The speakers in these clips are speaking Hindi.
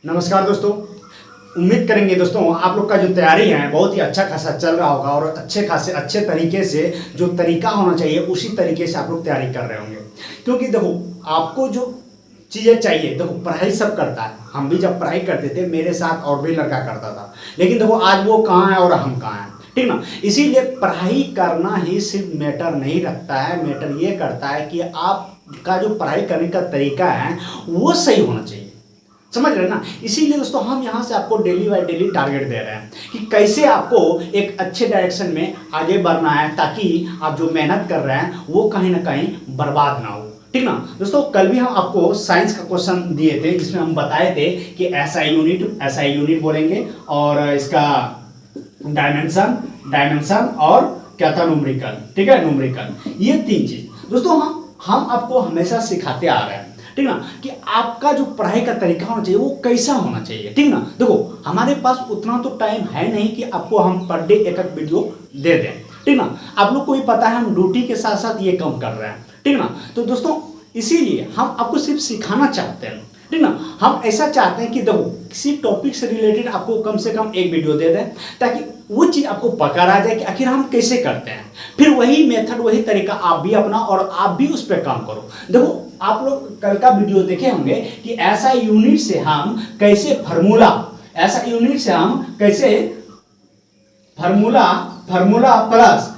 नमस्कार दोस्तों। उम्मीद करेंगे दोस्तों आप लोग का जो तैयारी है बहुत ही अच्छा खासा चल रहा होगा और अच्छे तरीके से जो तरीका होना चाहिए उसी तरीके से आप लोग तैयारी कर रहे होंगे। क्योंकि देखो आपको जो चीज़ें चाहिए, देखो पढ़ाई सब करता है, हम भी जब पढ़ाई करते थे मेरे साथ और भी लड़का करता था, लेकिन देखो आज वो कहाँ है और हम कहाँ हैं, ठीक ना। इसीलिए पढ़ाई करना ही सिर्फ मैटर नहीं रखता है, मैटर ये करता है कि आपका जो पढ़ाई करने का तरीका है वो सही होना चाहिए, समझ रहे ना। इसीलिए दोस्तों हम यहाँ से आपको डेली बाय डेली टारगेट दे रहे हैं कि कैसे आपको एक अच्छे डायरेक्शन में आगे बढ़ना है ताकि आप जो मेहनत कर रहे हैं वो कहीं ना कहीं बर्बाद ना हो, ठीक ना। दोस्तों कल भी हम आपको साइंस का क्वेश्चन दिए थे जिसमें हम बताए थे कि एसआई यूनिट बोलेंगे और इसका डायमेंशन और क्या था, न्यूमेरिकल, ठीक है, न्यूमेरिकल। ये तीन चीज दोस्तों हम आपको हमेशा सिखाते आ रहे हैं, ठीक ना, कि आपका जो पढ़ाई का तरीका होना चाहिए वो कैसा होना चाहिए, ठीक ना। देखो हमारे पास उतना तो टाइम है नहीं कि आपको हम पर डे एक वीडियो दे दें, ठीक ना। आप लोग को भी पता है हम ड्यूटी के साथ साथ ये काम कर रहे हैं, ठीक ना। तो दोस्तों इसीलिए हम आपको सिर्फ सिखाना चाहते हैं, ठीक ना। हम ऐसा चाहते हैं कि देखो किसी टॉपिक से रिलेटेड आपको कम से कम एक वीडियो दे दें ताकि वो चीज़ आपको पकड़ आ जाए कि आखिर हम कैसे करते हैं, फिर वही मेथड वही तरीका आप भी अपना और आप भी उस पर काम करो। देखो आप लोग कल का वीडियो देखे होंगे कि ऐसा यूनिट से हम कैसे फार्मूला प्लस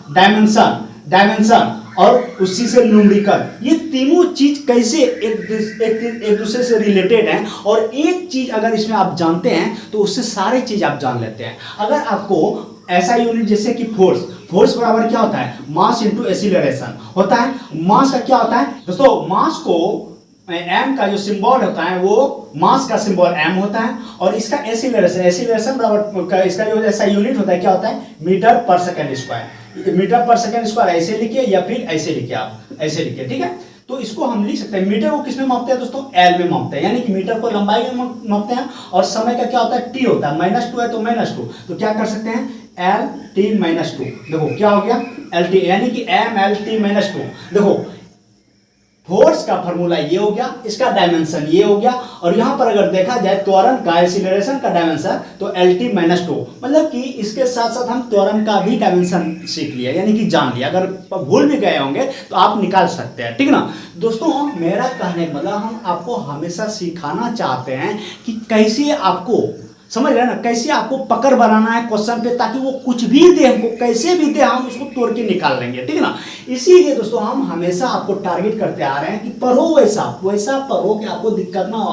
डायमेंशन और उसी से न्यूमेरिकल, ये तीनों चीज कैसे एक दूसरे से रिलेटेड हैं और एक चीज अगर इसमें आप जानते हैं तो उससे सारे चीज आप जान लेते हैं। अगर आपको ऐसा यूनिट जैसे कि फोर्स बराबर क्या होता है, मास इंटू एक्सीलरेशन होता है। मास का क्या होता है दोस्तों, मास को एम का जो सिंबल होता है वो मास का सिंबल एम होता है और इसका एक्सीलरेशन बराबर इसका जो ऐसा यूनिट होता है क्या होता है, मीटर पर सेकंड स्क्वायर। ऐसे लिखिए या फिर ऐसे लिखिए, आप ऐसे लिखिए, ठीक है। तो इसको हम लिख सकते हैं, मीटर को किस में मापते हैं दोस्तों, एल में मापते हैं, यानी कि मीटर को लंबाई में मापते हैं और समय का क्या होता है, टी होता है, -2 है तो -2, तो क्या कर सकते हैं एल टी -2। देखो क्या हो गया एल टी, यानी कि एम एल टी -2। देखो फोर्स का फॉर्मूला ये हो गया, इसका डायमेंशन ये हो गया और यहां पर अगर देखा जाए त्वरण का एक्सीलरेशन का डायमेंशन तो एल टी -2, मतलब कि इसके साथ साथ हम त्वरण का भी डायमेंशन सीख लिया, यानी कि जान लिया। अगर भूल भी गए होंगे तो आप निकाल सकते हैं, ठीक ना। दोस्तों मेरा कहने का मतलब हम आपको हमेशा सिखाना चाहते हैं कि कैसे आपको, समझ रहे हैं ना, कैसे आपको पकड़ बनाना है क्वेश्चन पे ताकि वो कुछ भी दे हमको, कैसे भी दे हम उसको तोड़ के निकाल लेंगे, ठीक है ना। इसीलिए दोस्तों हम हमेशा आपको टारगेट करते आ रहे हैं कि पढ़ो वैसा पढ़ो कि आपको दिक्कत ना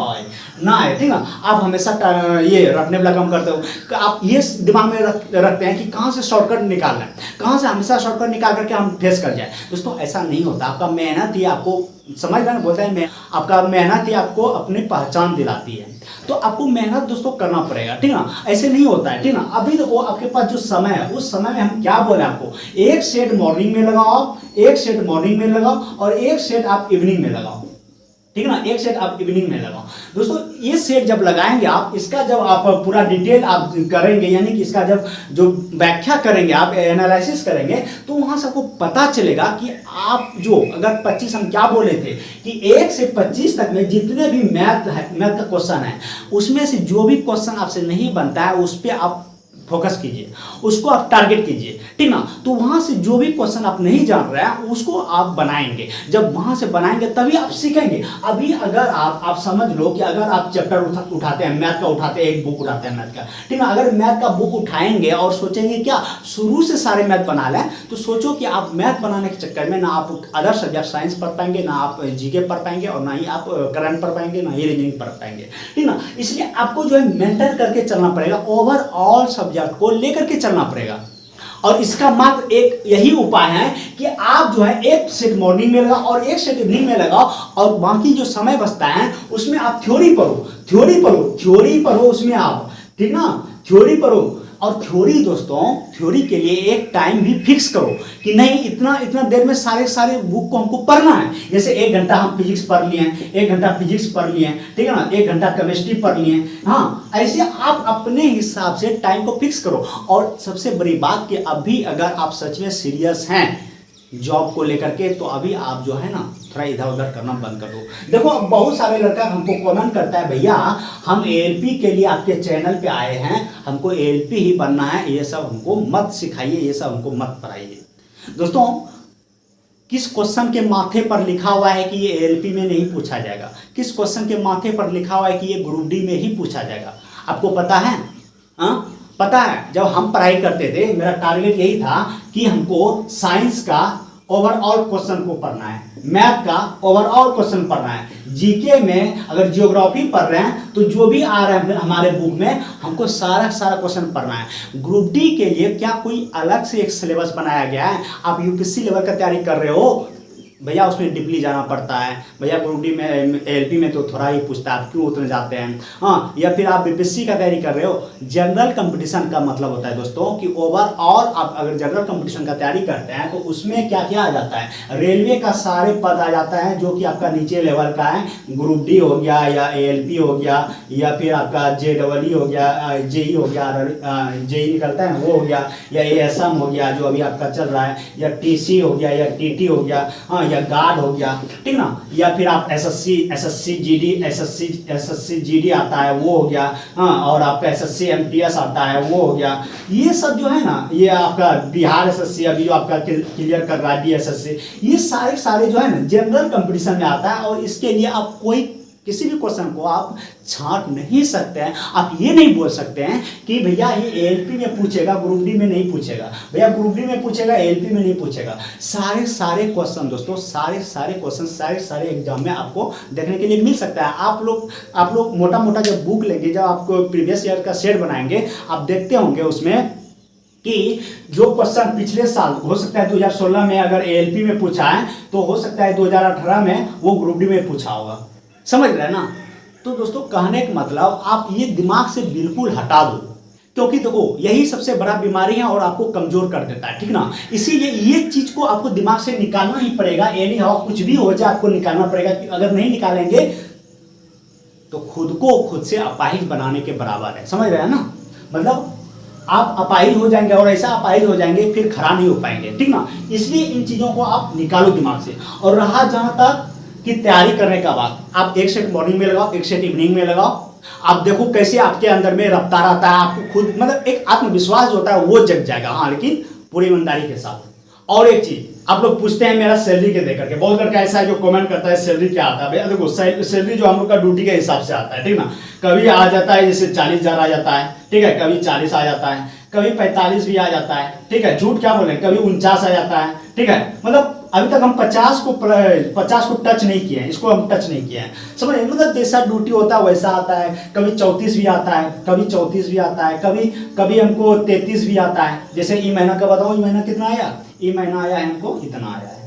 आए, ठीक ना। आप हमेशा ये रटने वाला काम करते हो, आप ये दिमाग में रखते हैं कि कहाँ से शॉर्टकट निकालना है, कहाँ से हमेशा शॉर्टकट निकाल करके हम फेस कर जाए। दोस्तों ऐसा नहीं होता, आपका मेहनत ही आपको, समझ रहे ना, बोलते हैं आपका मेहनत ही आपको अपनी पहचान दिलाती है। तो आपको मेहनत दोस्तों करना पड़ेगा, ठीक ना, ऐसे नहीं होता है, ठीक ना। अभी देखो आपके पास जो समय है उस समय में हम क्या बोले आपको, एक सेट मॉर्निंग में लगाओ, एक सेट मॉर्निंग में लगाओ और एक सेट आप इवनिंग में लगाओ, ठीक है ना, एक सेट आप इवनिंग में लगाओ। दोस्तों ये सेट जब लगाएंगे आप, इसका जब आप पूरा डिटेल आप करेंगे, यानी कि इसका जब जो व्याख्या करेंगे, आप एनालिसिस करेंगे, तो वहां से आपको पता चलेगा कि आप जो अगर 25 हम क्या बोले थे कि 1 से 25 तक में जितने भी मैथ का क्वेश्चन है उसमें से जो भी क्वेश्चन आपसे नहीं बनता है उस पर आप फोकस कीजिए, उसको आप टारगेट कीजिए, ठीक ना। तो वहां से जो भी क्वेश्चन आप नहीं जान रहे हैं उसको आप बनाएंगे, जब वहां से बनाएंगे तभी आप सीखेंगे। अभी अगर आप समझ लो कि अगर आप चैप्टर उठाते हैं, मैथ का उठाते हैं, एक बुक उठाते हैं मैथ का, ठीक ना, अगर मैथ का बुक उठाएंगे और सोचेंगे क्या शुरू से सारे मैथ बना लें, तो सोचो कि आप मैथ बनाने के चक्कर में ना आप अदर सब्जेक्ट साइंस पढ़ पाएंगे, ना आप जीके पढ़ पाएंगे और ना ही आप करंट पढ़ पाएंगे, ना ही रीजनिंग पढ़ पाएंगे, ठीक ना। इसलिए आपको जो है मेंटेन करके चलना पड़ेगा, ओवरऑल सब्जेक्ट को लेकर के चलना पड़ेगा। और इसका मात्र एक यही उपाय है कि आप जो है एक सेट मॉर्निंग में लगाओ और एक सेट इवनिंग में लगाओ और बाकी जो समय बचता है उसमें आप थ्योरी पढ़ो उसमें आप, ठीक ना, थ्योरी पढ़ो। और थ्योरी दोस्तों, थ्योरी के लिए एक टाइम भी फिक्स करो कि नहीं इतना देर में सारे बुक को हमको पढ़ना है। जैसे 1 घंटा हम फिजिक्स पढ़ लिए हैं, 1 घंटा फिजिक्स पढ़ लिए हैं, ठीक है ना, 1 घंटा केमिस्ट्री पढ़ लिए हैं। हाँ, ऐसे आप अपने हिसाब से टाइम को फिक्स करो। और सबसे बड़ी बात कि अभी अगर आप सच में सीरियस हैं जॉब को लेकर के, तो अभी आप जो है ना थोड़ा इधर उधर करना बंद कर दो। देखो अब बहुत सारे लड़का हमको कमेंट करता है, भैया हम एएलपी के लिए आपके चैनल पे आए हैं, हमको एएलपी ही बनना है, ये सब हमको मत सिखाइए, ये सब हमको मत पढ़ाइए। दोस्तों किस क्वेश्चन के माथे पर लिखा हुआ है कि ये एएलपी में नहीं पूछा जाएगा? किस क्वेश्चन के माथे पर लिखा हुआ है कि ये ग्रुप डी में ही पूछा जाएगा? आपको पता है? पता है, जब हम पढ़ाई करते थे मेरा टारगेट यही था कि हमको साइंस का ओवरऑल क्वेश्चन को पढ़ना है, मैथ का ओवरऑल क्वेश्चन पढ़ना है, जीके में अगर जियोग्राफी पढ़ रहे हैं तो जो भी आ रहा है हमारे बुक में हमको सारा क्वेश्चन पढ़ना है। ग्रुप डी के लिए क्या कोई अलग से एक सिलेबस बनाया गया है? आप यूपीएससी लेवल का तैयारी कर रहे हो, भैया उसमें डीपली जाना पड़ता है, भैया ग्रुप डी में एएलपी में तो थोड़ा ही पूछता है, आप क्यों उतने जाते हैं? हाँ, या फिर आप बीपीएससी का तैयारी कर रहे हो। जनरल कंपटीशन का मतलब होता है दोस्तों कि ओवरऑल आप अगर जनरल कंपटीशन का तैयारी करते हैं तो उसमें क्या क्या आ जाता है? रेलवे का सारे पद आ जाता है जो कि आपका नीचे लेवल का है, ग्रुप डी हो गया या एएलपी हो गया या फिर आपका जेईई हो गया, जेई हो गया, जेई निकलता है वो हो गया, या एएसएम हो गया जो अभी आपका चल रहा है, या टीसी हो गया या टीटी हो गया, हाँ, या गार्ड हो गया, ठीक ना, या फिर आप एसएससी जीडी आता है वो हो गया, हाँ, और आपका एसएससी एमटीएस आता है वो हो गया। ये सब जो है ना, ये आपका बिहार एसएससी अभी जो आपका क्लियर कर रहा है बीएसएससी, ये सारे जो है ना जनरल कंपटीशन में आता है। और इसके लिए आप कोई किसी भी क्वेश्चन को आप छांट नहीं सकते हैं। आप ये नहीं बोल सकते हैं कि भैया ये एएलपी में पूछेगा, ग्रुप डी में नहीं पूछेगा, भैया ग्रुप डी में पूछेगा, एएलपी में नहीं पूछेगा। सारे क्वेश्चन दोस्तों, सारे क्वेश्चन सारे एग्जाम में आपको देखने के लिए मिल सकता है। आप लोग मोटा जब बुक लेंगे, जब आपको प्रीवियस ईयर का सेट बनाएंगे, आप देखते होंगे उसमें कि जो क्वेश्चन पिछले साल हो सकता है 2016 में अगर एएलपी में पूछा है तो हो सकता है 2018 में वो ग्रुप डी में पूछा होगा। समझ रहे हैं ना? तो दोस्तों कहने का मतलब आप ये दिमाग से बिल्कुल हटा दो, क्योंकि देखो यही सबसे बड़ा बीमारी है और आपको कमजोर कर देता है, ठीक ना। इसीलिए ये चीज को आपको दिमाग से निकालना ही पड़ेगा। एनी हाउ कुछ भी हो जाए आपको निकालना पड़ेगा, कि अगर नहीं निकालेंगे तो खुद को खुद से अपाहिज बनाने के बराबर है। समझ रहे हैं ना? मतलब आप अपाहिज हो जाएंगे और ऐसा अपाहिज हो जाएंगे फिर खड़ा नहीं हो पाएंगे, ठीक ना। इसलिए इन चीजों को आप निकालो दिमाग से। और रहा जहां तक कि तैयारी करने का बात, आप एक सेट मॉर्निंग में लगाओ, एक सेट इवनिंग में लगाओ। आप देखो कैसे आपके अंदर में रफ्तार आता है, आपको खुद मतलब एक आत्मविश्वास होता है वो जग जाएगा। हाँ, लेकिन पूरी ईमानदारी के साथ। और एक चीज आप लोग पूछते हैं मेरा सैलरी के देकर के, बहुत लड़का ऐसा है जो कमेंट करता है सैलरी क्या आता है। भैया देखो सैलरी जो हम लोग का ड्यूटी के हिसाब से आता है, ठीक ना। कभी आ जाता है जैसे 40,000 आ जाता है, ठीक है, कभी 40 आ जाता है, कभी 45 भी आ जाता है, ठीक है, झूठ क्या बोले, कभी 49 आ जाता है, ठीक है। मतलब अभी तक हम 50 को टच नहीं किए हैं, इसको हम टच नहीं किए हैं। समझ, मतलब जैसा ड्यूटी होता है वैसा आता है। कभी 34 भी आता है, कभी 34 भी आता है, कभी हमको 33 भी आता है। जैसे ई महीना का बताओ, ई महीना कितना आया? ई महीना आया है हमको इतना आया है,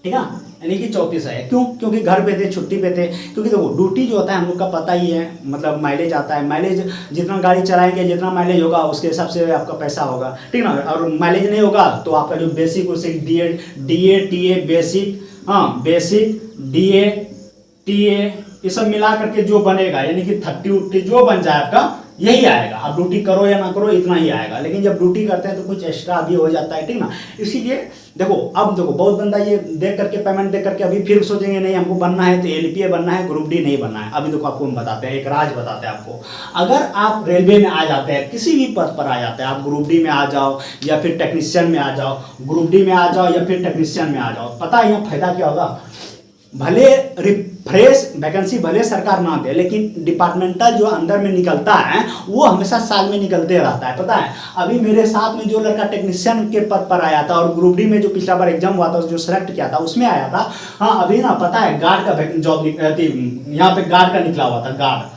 ठीक है, यानी कि 34 आया। क्यों? क्योंकि घर पे थे, छुट्टी पे थे। क्योंकि देखो ड्यूटी जो होता है हम लोग का पता ही है, मतलब माइलेज आता है। माइलेज जितना गाड़ी चलाएंगे जितना माइलेज होगा उसके हिसाब से आपका पैसा होगा, ठीक ना। और माइलेज नहीं होगा तो आपका जो बेसिक उसे डीए टीए बेसिक, हाँ बेसिक डीए टीए ये सब मिला करके जो बनेगा, यानी कि 30 जो बन जाए आपका यही आएगा। आप ड्यूटी करो या ना करो इतना ही आएगा। लेकिन जब ड्यूटी करते हैं तो कुछ एक्स्ट्रा भी हो जाता है, ठीक ना। इसीलिए देखो अब देखो बहुत बंदा ये देख करके पेमेंट देख करके अभी फिर सोचेंगे नहीं हमको बनना है तो एलपीए बनना है, ग्रुप डी नहीं बनना है। अभी देखो आपको हम बताते हैं, एक राज बताते हैं आपको। अगर आप रेलवे में आ जाते हैं, किसी भी पद पर आ जाते हैं, आप ग्रुप डी में आ जाओ या फिर टेक्नीशियन में आ जाओ, ग्रुप डी में आ जाओ या फिर टेक्नीशियन में आ जाओ, पता है यहाँ फायदा क्या होगा? भले रिफ्रेश वैकेंसी भले सरकार ना दे, लेकिन डिपार्टमेंटल जो अंदर में निकलता है वो हमेशा साल में निकलते रहता है। पता है अभी मेरे साथ में जो लड़का टेक्नीशियन के पद पर आया था और ग्रुप डी में जो पिछला बार एग्जाम हुआ था जो सेलेक्ट किया था उसमें आया था। हाँ अभी ना पता है गार्ड का जॉब यहाँ पे गार्ड का निकला हुआ था,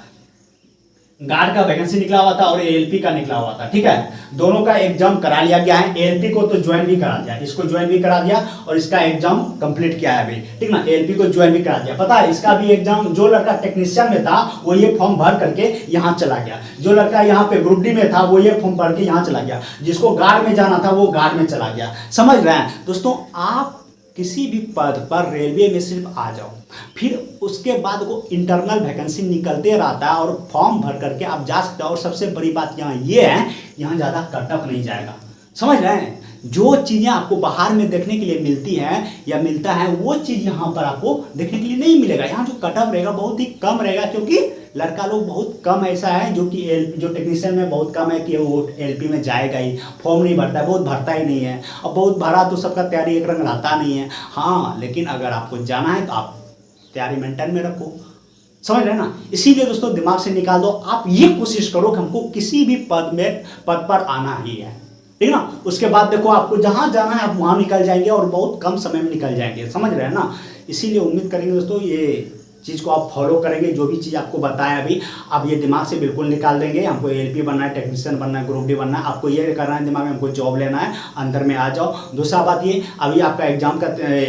गार्ड का वैकेंसी निकला हुआ था और एएलपी का निकला हुआ था, ठीक है। दोनों का एग्जाम करा लिया गया है। एएलपी को तो ज्वाइन भी करा दिया, इसको ज्वाइन भी करा दिया और इसका एग्जाम कंप्लीट किया है अभी, ठीक ना। एएलपी को ज्वाइन भी करा दिया। पता है इसका भी एग्जाम, जो लड़का टेक्नीशियन में था वो ये फॉर्म भर करके यहाँ चला गया, जो लड़का यहाँ पे ग्रुप डी में था वो ये फॉर्म भर के यहाँ चला गया, जिसको गार्ड में जाना था वो गार्ड में चला गया। समझ रहे हैं दोस्तों? आप किसी भी पद पर रेलवे में सिर्फ आ जाओ, फिर उसके बाद वो इंटरनल वैकेंसी निकलते रहता है और फॉर्म भर करके आप जा सकते हो। और सबसे बड़ी बात यहाँ ये है, यहाँ ज़्यादा कटअप नहीं जाएगा। समझ रहे हैं? जो चीज़ें आपको बाहर में देखने के लिए मिलती हैं या मिलता है वो चीज़ यहाँ पर आपको देखने के लिए नहीं मिलेगा। यहाँ जो कट ऑफ रहेगा बहुत ही कम रहेगा, क्योंकि लड़का लोग बहुत कम ऐसा है जो कि जो टेक्नीशियन में बहुत कम है कि वो एलपी में जाएगा ही, फॉर्म नहीं भरता है, बहुत भरता ही नहीं है। और बहुत भरा तो सबका तैयारी एक रंग रहता नहीं है। हाँ, लेकिन अगर आपको जाना है तो आप तैयारी मेंटेन में रखो, समझ रहे हैं ना। इसीलिए दोस्तों दिमाग से निकाल दो, आप ये कोशिश करो कि हमको किसी भी पद पर आना ही है, ठीक ना। उसके बाद देखो आपको जहां जाना है आप वहां निकल जाएंगे और बहुत कम समय में निकल जाएंगे, समझ रहे हैं ना। इसीलिए उम्मीद करेंगे दोस्तों ये चीज़ को आप फॉलो करेंगे, जो भी चीज़ आपको बताया अभी आप ये दिमाग से बिल्कुल निकाल देंगे। हमको एलपी बनना है, टेक्नीशियन बनना है, ग्रुप डी बनना है, आपको ये करना है दिमाग में, हमको जॉब लेना है, अंदर में आ जाओ। दूसरा बात ये, अभी आपका एग्जाम का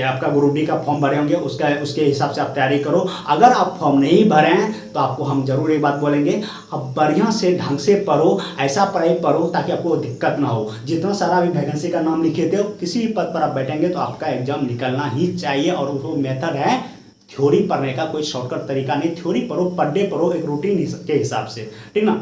आपका ग्रुप डी का फॉर्म भरे होंगे, उसके हिसाब से आप तैयारी करो। अगर आप फॉर्म नहीं भरे हैं तो आपको हम जरूर एक बात बोलेंगे, अब बढ़िया से ढंग से पढ़ो, ऐसा पढ़ाई पढ़ो ताकि आपको दिक्कत ना हो। जितना सारा अभी वैकेंसी का नाम लिखे थे, किसी भी पद पर आप बैठेंगे तो आपका एग्जाम निकलना ही चाहिए। और वो मेथड है थ्योरी पढ़ने का, कोई शॉर्टकट तरीका नहीं। थ्योरी पढ़ो, पर डे पढ़ो, एक रूटीन के हिसाब से, ठीक ना।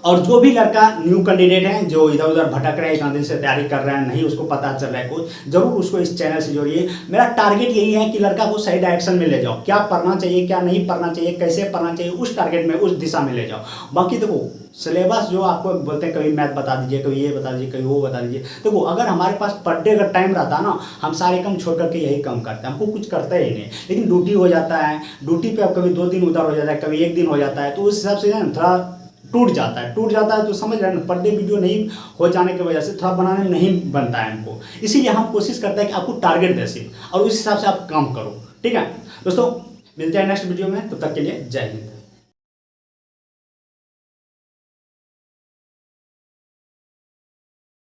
और जो भी लड़का न्यू कैंडिडेट है जो इधर उधर भटक रहे हैं, इतना दिन से तैयारी कर रहे हैं, नहीं उसको पता चल रहा है कुछ, जरूर उसको इस चैनल से जोड़िए। मेरा टारगेट यही है कि लड़का को सही डायरेक्शन में ले जाओ, क्या पढ़ना चाहिए क्या नहीं पढ़ना चाहिए, कैसे पढ़ना चाहिए, उस टारगेट में, उस दिशा में ले जाओ। बाकी देखो सिलेबस जो आपको बोलते हैं, कभी मैथ बता दीजिए, कभी ये बता दीजिए, कभी वो बता दीजिए। देखो अगर हमारे पास पर डे का टाइम रहता ना, हम सारे काम छोड़ करके यही काम करते हैं, हमको कुछ करते ही नहीं। लेकिन ड्यूटी हो जाता है, ड्यूटी पे अब कभी 2 दिन उधर हो जाता है, कभी 1 दिन हो जाता है, तो उस हिसाब से थोड़ा टूट जाता है तो समझ रहे हैं ना। पर डे वीडियो नहीं हो जाने की वजह से थोड़ा बनाने में नहीं बनता है हमको। इसीलिए हम कोशिश करते हैं कि आपको टारगेट दे सकें और उस हिसाब से आप काम करो, ठीक है दोस्तों। मिलते हैं नेक्स्ट वीडियो में, तब तक के लिए जय हिंद।